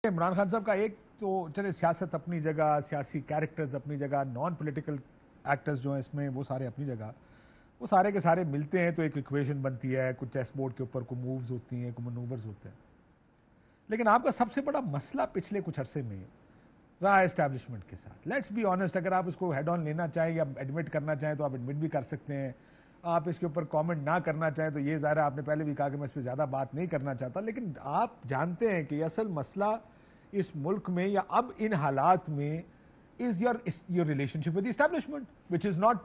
عمران خان صاحب کا ایک تو چلے سیاست اپنی جگہ، سیاسی کیریکٹرز اپنی جگہ، نان پولیٹیکل ایکٹرز جو ہیں اس میں وہ سارے اپنی جگہ، وہ سارے کے سارے ملتے ہیں تو ایک ایکویشن بنتی ہے، کچھ چیس بورڈ کے اوپر کوئی مووز ہوتی ہیں، کوئی منوورز ہوتے ہیں. لیکن آپ کا سب سے بڑا مسئلہ پچھلے کچھ عرصے میں رہا ہے اسٹیبلشمنٹ کے ساتھ. لیٹس بی آنیسٹ، اگر آپ اس کو ہیڈ آن لینا چاہیں یا ایڈمٹ کرنا چاہیں تو آپ ایڈمٹ بھی کر سکتے ہیں. آپ اس کے اوپر کامنٹ نہ کرنا چاہیں تو یہ ظاہر ہے آپ نے پہلے بھی کہا کہ میں اس پہ زیادہ بات نہیں کرنا چاہتا، لیکن آپ جانتے ہیں کہ اصل مسئلہ اس ملک میں یا اب ان حالات میں is your relationship with the establishment, which is not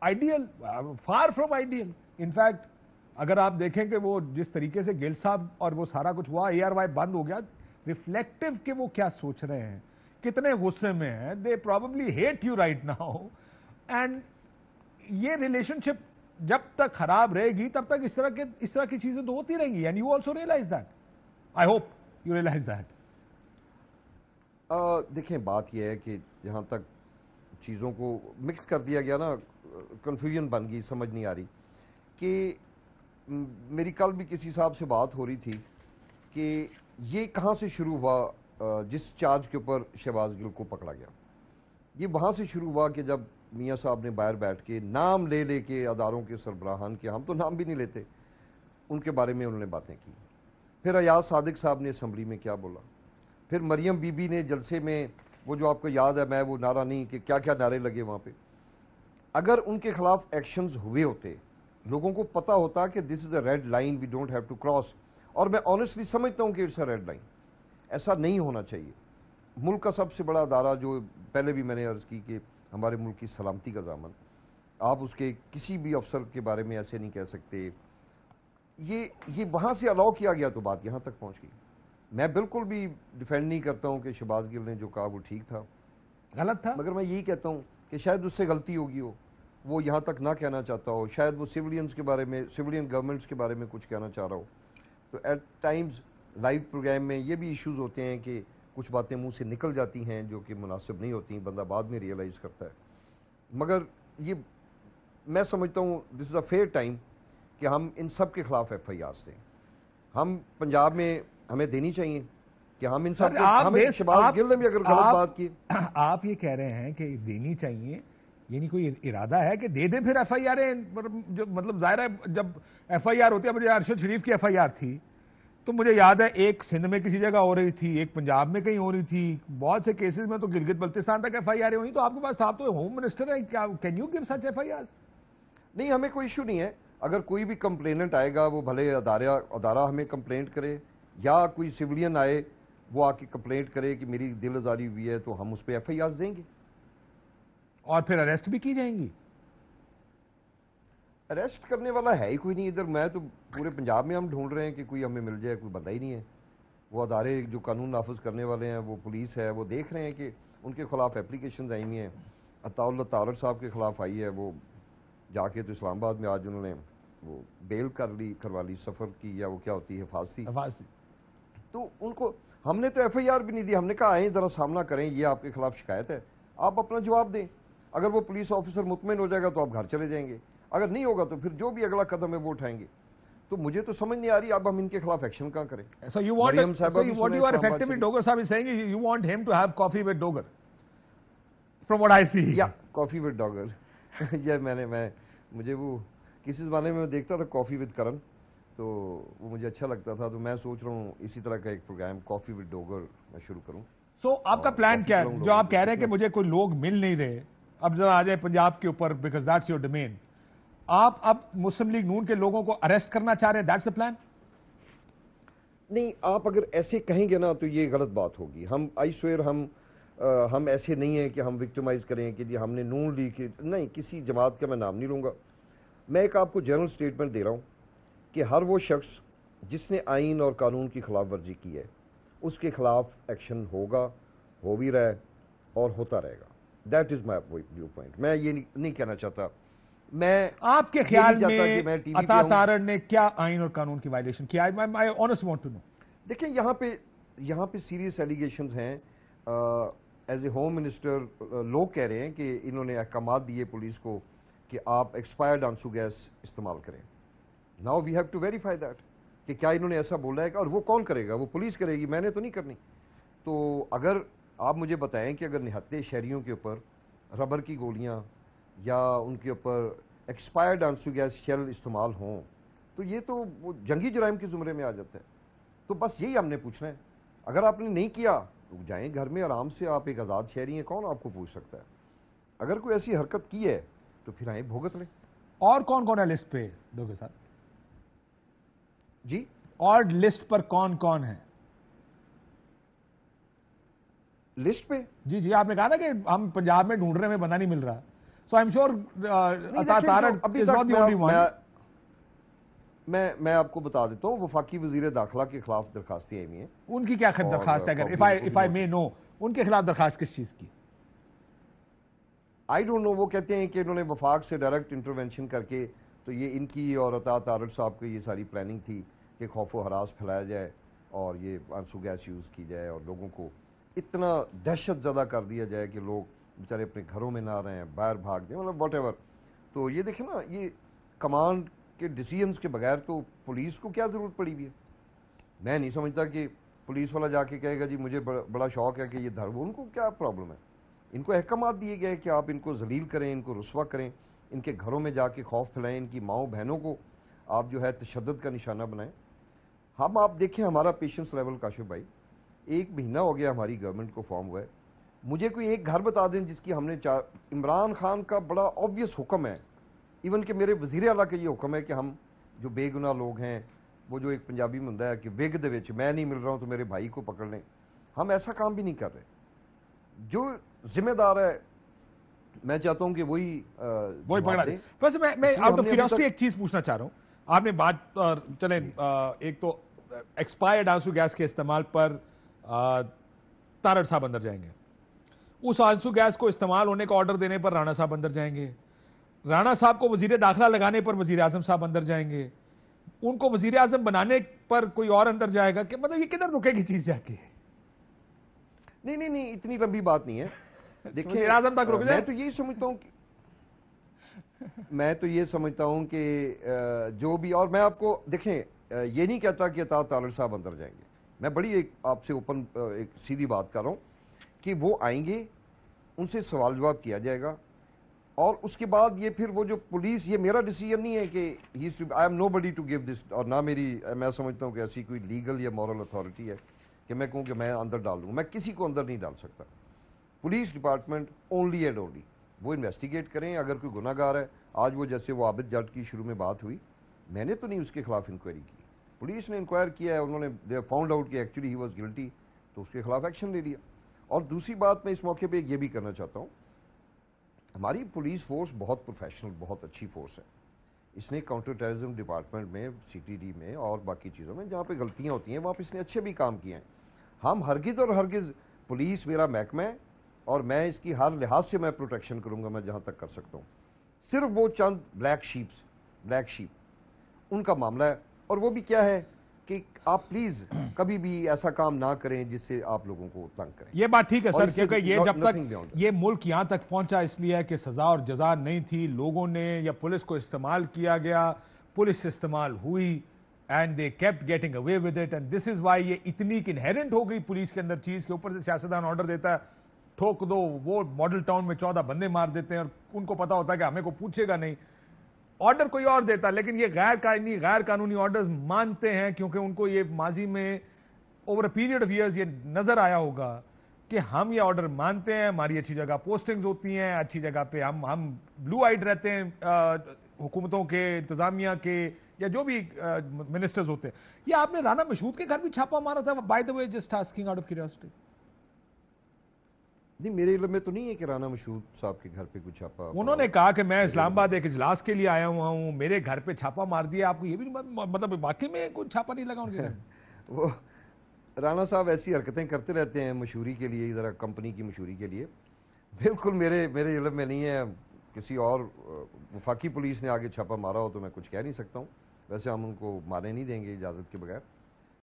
ideal, far from ideal. In fact, اگر آپ دیکھیں کہ وہ جس طریقے سے گیل صاحب اور وہ سارا کچھ ہوا، اے آر وائی بند ہو گیا، ریفلیکٹیو کہ وہ کیا سوچ رہے ہیں، کتنے غصے میں ہیں. they probably hate you right now. and یہ ریلیشن شپ جب تک خراب رہے گی تب تک اس طرح کی چیزیں تو ہوتی رہیں گی. and you also realize that. I hope you realize that. دیکھیں بات یہ ہے کہ جہاں تک چیزوں کو مکس کر دیا گیا نا، کنفیوژن بن گئی، سمجھ نہیں آ رہی کہ میری کل بھی کسی صاحب سے بات ہو رہی تھی کہ یہ کہاں سے شروع ہوا. جس چارج کے اوپر شہباز گل کو پکڑا گیا، یہ وہاں سے شروع ہوا کہ جب میاں صاحب نے باہر بیٹھ کے نام لے لے کے اداروں کے سربراہان کے، ہم تو نام بھی نہیں لیتے، ان کے بارے میں انہوں نے باتیں کی. پھر ایاز صادق صاحب نے اسمبلی میں کیا بولا، پھر مریم بی بی نے جلسے میں، وہ جو آپ کو یاد ہے، میں وہ نعرہ نہیں کہ کیا کیا نعرے لگے وہاں پہ. اگر ان کے خلاف ایکشنز ہوئے ہوتے، لوگوں کو پتہ ہوتا کہ this is a red line we don't have to cross. اور میں آنیسٹلی سمجھتا ہوں کہ اٹس اے ریڈ لائن، ایسا نہیں ہونا چاہیے. ملک کا سب سے بڑا ادارہ، جو پہلے بھی میں نے عرض کی کہ ہمارے ملک کی سلامتی کا ضامن، آپ اس کے کسی بھی افسر کے بارے میں ایسے نہیں کہہ سکتے. یہ وہاں سے الاؤ کیا گیا تو بات یہاں تک پہنچ گئی. میں بالکل بھی ڈیفینڈ نہیں کرتا ہوں کہ شہباز گل نے جو کہا وہ ٹھیک تھا، غلط تھا، مگر میں یہی کہتا ہوں کہ شاید اس سے غلطی ہوگی ہو، وہ یہاں تک نہ کہنا چاہتا ہو، شاید وہ سیولینز کے بارے میں، سیولین گورنمنٹس کے بارے میں کچھ کہنا چاہ رہا ہو. تو ایٹ ٹائمز لائیو پروگرام میں یہ بھی ایشوز ہوتے ہیں کہ کچھ باتیں منہ سے نکل جاتی ہیں جو کہ مناسب نہیں ہوتی، بندہ بعد میں ریئلائز کرتا ہے. مگر یہ میں سمجھتا ہوں دس از اے فیئر ٹائم کہ ہم ان سب کے خلاف ایف آئی آرز دیں. ہم پنجاب میں ہمیں دینی چاہیے کہ ہم ان سب کو، ہمیں شہباز گل نے بھی اگر غلط بات کی، آپ یہ کہہ رہے ہیں کہ دینی چاہیے، یعنی کوئی ارادہ ہے کہ دے دیں پھر ایف آئی آریں. مطلب ظاہر ہے جب ایف آئی آر ہوتی ہے، مجھے ارشد شریف کی ایف آئی آر تھی تو مجھے یاد ہے ایک سندھ میں کسی جگہ ہو رہی تھی، ایک پنجاب میں کہیں ہو رہی تھی، بہت سے کیسز میں تو گلگت بلتستان تک ایف آئی آریں ہوئی. تو آپ کے پاس، آپ تو ہوم منسٹر ہیں، کیا can you give such F I R? نہیں، ہمیں کوئی ایشو نہیں ہے. اگر کوئی بھی کمپلیننٹ آئے گا، وہ بھلے ادارہ ہمیں کمپلینٹ کرے، یا کوئی سیولین آئے وہ آ کے کمپلینٹ کرے کہ میری دل آزاری ہوئی ہے، تو ہم اس پہ ایف آئی آرز دیں گے. اور پھر اریسٹ بھی کی جائیں گی. اریسٹ کرنے والا ہے ہی کوئی نہیں ادھر. میں تو پورے پنجاب میں ہم ڈھونڈ رہے ہیں کہ کوئی ہمیں مل جائے، کوئی بندہ ہی نہیں ہے. وہ ادارے جو قانون نافذ کرنے والے ہیں، وہ پولیس ہے، وہ دیکھ رہے ہیں کہ ان کے خلاف اپلیکیشنز آئی ہوئی ہیں. عطاء اللہ تارڑ صاحب کے خلاف آئی ہے، وہ جا کے تو اسلام آباد میں آج انہوں نے وہ بیل کروا لی سفر کی، یا وہ کیا ہوتی ہے، حفاظتی. تو ان کو ہم نے تو ایف آئی آر بھی نہیں دی. ہم نے کہا آئیں ذرا سامنا کریں، یہ آپ کے خلاف شکایت ہے، آپ اپنا جواب دیں. اگر وہ پولیس آفیسر مطمئن ہو جائے گا تو آپ گھر چلے جائیں گے، اگر نہیں ہوگا تو پھر جو بھی اگلا قدم ہے وہ اٹھائیں گے. تو مجھے تو سمجھ نہیں آ رہی اب ہم ان کے خلاف ایکشن کہاں کریں. So what you are effectively, Dogar Sahib is saying, you want him to have coffee with Dogar, from what I see. Yeah, coffee with Dogar. یہ مجھے وہ کسی زمانے میں دیکھتا تھا کافی ود کرن، تو وہ مجھے اچھا لگتا تھا. تو میں سوچ رہا ہوں اسی طرح کا ایک پروگرام کافی ود ڈوگر میں شروع کروں. سو آپ کا پلان کیا ہے؟ جو آپ کہہ رہے ہیں کہ مجھے کوئی لوگ مل نہیں رہے، اب ذرا آ جائیں پنجاب کے اوپر، بیکاز دیٹس یور ڈومین. آپ اب مسلم لیگ نون کے لوگوں کو اریسٹ کرنا چاہ رہے ہیں، دیٹس اے پلان؟ نہیں، آپ اگر ایسے کہیں گے نا تو یہ غلط بات ہوگی. ہم آئی سویئر ہم ایسے نہیں ہیں کہ ہم وکٹمائز کریں کہ جی ہم نے نون لیگ کی، نہیں، کسی جماعت کا میں نام نہیں لوں گا. میں ایک آپ کو جنرل سٹیٹمنٹ دے رہا ہوں کہ ہر وہ شخص جس نے آئین اور قانون کی خلاف ورزی کی ہے اس کے خلاف ایکشن ہوگا، ہو بھی رہا ہے اور ہوتا رہے گا. That is my viewpoint. میں یہ نہیں کہنا چاہتا، میں آپ کے خیال میں عطا تارڑ نے کیا آئین اور قانون کی وائلیشن کیا؟ I honestly want to know. دیکھیں یہاں پہ سیریس ایلیگیشنز ہیں. ایز اے ہوم منسٹر لوگ کہہ رہے ہیں کہ انہوں نے احکامات دیے پولیس کو کہ آپ ایکسپائرڈ آنسو گیس استعمال کریں. Now we have to verify that کہ کیا انہوں نے ایسا بولا ہے، اور وہ کون کرے گا؟ وہ پولیس کرے گی، میں نے تو نہیں کرنی. تو اگر آپ مجھے بتائیں کہ اگر نہتے شہریوں کے اوپر ربر کی گولیاں یا ان کے اوپر ایکسپائرڈ آنسو گیس شیل استعمال ہوں تو یہ تو وہ جنگی جرائم کے زمرے میں آ جاتا ہے. تو بس یہی ہم نے پوچھنا ہے. اگر آپ نے نہیں کیا تو جائیں گھر میں آرام سے, آپ ایک آزاد شہری ہیں, کون آپ کو پوچھ سکتا ہے. اگر کوئی ایسی حرکت کی ہے تو پھر آئیں بھگت لیں. اور کون کون ہے لسٹ پہ ڈوگے صاحب؟ جی اور لسٹ پر کون کون ہے لسٹ پہ؟ جی جی آپ نے کہا نا کہ ہم پنجاب میں ڈھونڈ رہے ہیں, بندہ نہیں مل رہا. سو آئی ایم شیور عطا Tarar is not the only one. میں آپ کو بتا دیتا ہوں, وفاقی وزیر داخلہ کے خلاف درخواستیں آئی ہوئی ہیں. ان کی کیا درخواست ہے, اگر if I may know, ان کے خلاف درخواست کس چیز کی؟ I don't know. وہ کہتے ہیں کہ انہوں نے وفاق سے ڈائریکٹ انٹرونشن کر کے, تو یہ ان کی اور عطا تارڑ صاحب کی یہ ساری پلاننگ تھی کہ خوف و ہراس پھیلایا جائے اور یہ آنسو گیس یوز کی جائے اور لوگوں کو اتنا دہشت زدہ کر دیا جائے کہ لوگ بیچارے اپنے گھروں میں نہ رہیں, باہر بھاگ جائیں, مطلب واٹ ایور. تو یہ دیکھیں نا, یہ کمانڈ کے ڈیسیجنز کے بغیر تو پولیس کو کیا ضرورت پڑی ہوئی ہے. میں نہیں سمجھتا کہ پولیس والا جا کے کہے گا جی مجھے بڑا شوق ہے کہ یہ دھرم, ان کو کیا پرابلم ہے. ان کو احکامات دیے گئے کہ آپ ان کو ذلیل کریں, ان کو رسوا کریں, ان کے گھروں میں جا کے خوف پھیلائیں, ان کی ماؤں بہنوں کو آپ جو ہے تشدد کا نشانہ بنائیں. ہم آپ دیکھیں ہمارا پیشنس لیول کاشف بھائی, 1 مہینہ ہو گیا ہماری گورنمنٹ کو فارم ہوا ہے. مجھے کوئی ایک گھر بتا دیں جس کی ہم نے عمران خان کا بڑا آبویس حکم ہے, ایون کہ میرے وزیر اعلیٰ کا یہ حکم ہے کہ ہم جو بے گناہ لوگ ہیں, وہ جو ایک پنجابی میں ہوتا ہے کہ وگ دے وچ میں نہیں مل رہا ہوں تو میرے بھائی کو پکڑ لیں, ہم ایسا کام بھی نہیں کر رہے. جو ذمہ دار ہے میں چاہتا ہوں کہ وہی پکڑا دیں. بس میں آؤٹ آف کیوریوسٹی ایک چیز پوچھنا چاہ رہا ہوں. آپ نے بات چلیں ایک تو ایکسپائرڈ آنسو گیس کے استعمال پر تارڑ صاحب اندر جائیں گے, اس آنسو گیس کو استعمال ہونے کا آرڈر دینے پر رانا صاحب اندر جائیں گے, رانا صاحب کو وزیر داخلہ لگانے پر وزیر اعظم صاحب اندر جائیں گے, ان کو وزیر اعظم بنانے پر کوئی اور اندر جائے گا. کہ مطلب یہ کدھر رکے گی چیز جا کے؟ نہیں اتنی لمبی بات نہیں ہے. دیکھیں وزیر اعظم تک رک جائے. میں تو یہ سمجھتا ہوں کہ جو بھی, اور میں آپ کو دیکھیں یہ نہیں کہتا کہ عطا تارڑ صاحب اندر جائیں گے. میں بڑی ایک آپ سے اوپن ایک سیدھی بات کر رہا ہوں کہ وہ آئیں گے, ان سے سوال جواب کیا جائے گا, اور اس کے بعد یہ پھر وہ جو پولیس, یہ میرا ڈیسیجن نہیں ہے کہ I am nobody to give this, اور نہ میری, میں سمجھتا ہوں کہ ایسی کوئی لیگل یا مورل اتھارٹی ہے کہ میں کہوں کہ میں اندر ڈال دوں. میں کسی کو اندر نہیں ڈال سکتا. Police department only and only وہ انویسٹیگیٹ کریں. اگر کوئی گناہ گار ہے, آج وہ جیسے وہ عابد جٹ کی شروع میں بات ہوئی, میں نے تو نہیں اس کے خلاف انکوائری کی, پولیس نے انکوائر کیا ہے, انہوں نے دے فاؤنڈ آؤٹ کہ ایکچولی ہی واز گلٹی, تو اس کے خلاف ایکشن لے لیا. اور دوسری بات میں اس موقع پہ یہ بھی کرنا چاہتا ہوں, ہماری پولیس فورس بہت پروفیشنل, بہت اچھی فورس ہے. اس نے کاؤنٹر ٹیررزم ڈپارٹمنٹ میں, سی ٹی ڈی میں اور باقی چیزوں میں جہاں پہ غلطیاں ہوتی ہیں وہاں پہ اس نے اچھے بھی کام کیے ہیں. ہم ہرگز اور ہرگز, پولیس میرا محکمہ ہے اور میں اس کی ہر لحاظ سے میں پروٹیکشن کروں گا میں جہاں تک کر سکتا ہوں. صرف وہ چند بلیک شیپ ان کا معاملہ ہے, اور وہ بھی کیا ہے کہ آپ پلیز کبھی بھی ایسا کام نہ کریں جس سے آپ لوگوں کو تنگ کریں. یہ بات ٹھیک ہے سر, کیونکہ یہ جب تک یہ ملک یہاں تک پہنچا اس لیے کہ سزا اور جزا نہیں تھی, لوگوں نے یا پولیس کو استعمال کیا گیا, پولیس استعمال ہوئی, and they kept getting away with it, and this is why یہ اتنی انہیرنٹ ہو گئی پولیس کے اندر چیز کے اوپر سے. سیاستدان آرڈر دیتا ہے ٹھوک دو, وہ ماڈل ٹاؤن میں 14 بندے مار دیتے ہیں اور ان کو پتا ہوتا ہے کہ ہمیں کو پوچھے گا نہیں. آرڈر کوئی اور دیتا, لیکن یہ غیر قانونی آرڈرز مانتے ہیں کیونکہ ان کو یہ ماضی میں over a period of years یہ نظر آیا ہوگا کہ ہم یہ آرڈر مانتے ہیں, ہماری اچھی جگہ پوسٹنگز ہوتی ہیں, اچھی جگہ پہ ہم بلو آئیڈ رہتے ہیں حکومتوں کے, انتظامیہ کے, یا جو بھی منسٹرز ہوتے ہیں. یہ آپ نے رانا مشہود کے گھر بھی چھاپا مارا تھا, by the way just asking out of curiosity. نہیں, میرے علم میں تو نہیں ہے کہ رانا مشہود صاحب کے گھر پہ کچھ چھاپا. انہوں نے کہا کہ میں اسلام آباد ایک اجلاس کے لیے آیا ہوا ہوں, میرے گھر پہ چھاپا مار دیا. آپ کو یہ بھی مطلب واقعی میں کوئی چھاپا نہیں لگا ان کے گھر؟ وہ رانا صاحب ایسی حرکتیں کرتے رہتے ہیں مشہوری کے لیے, ذرا کمپنی کی مشہوری کے لیے. بالکل میرے علم میں نہیں ہے. کسی اور وفاقی پولیس نے آگے چھاپا مارا ہو تو میں کچھ کہہ نہیں سکتا ہوں. ویسے ہم ان کو مارنے نہیں دیں گے اجازت کے بغیر.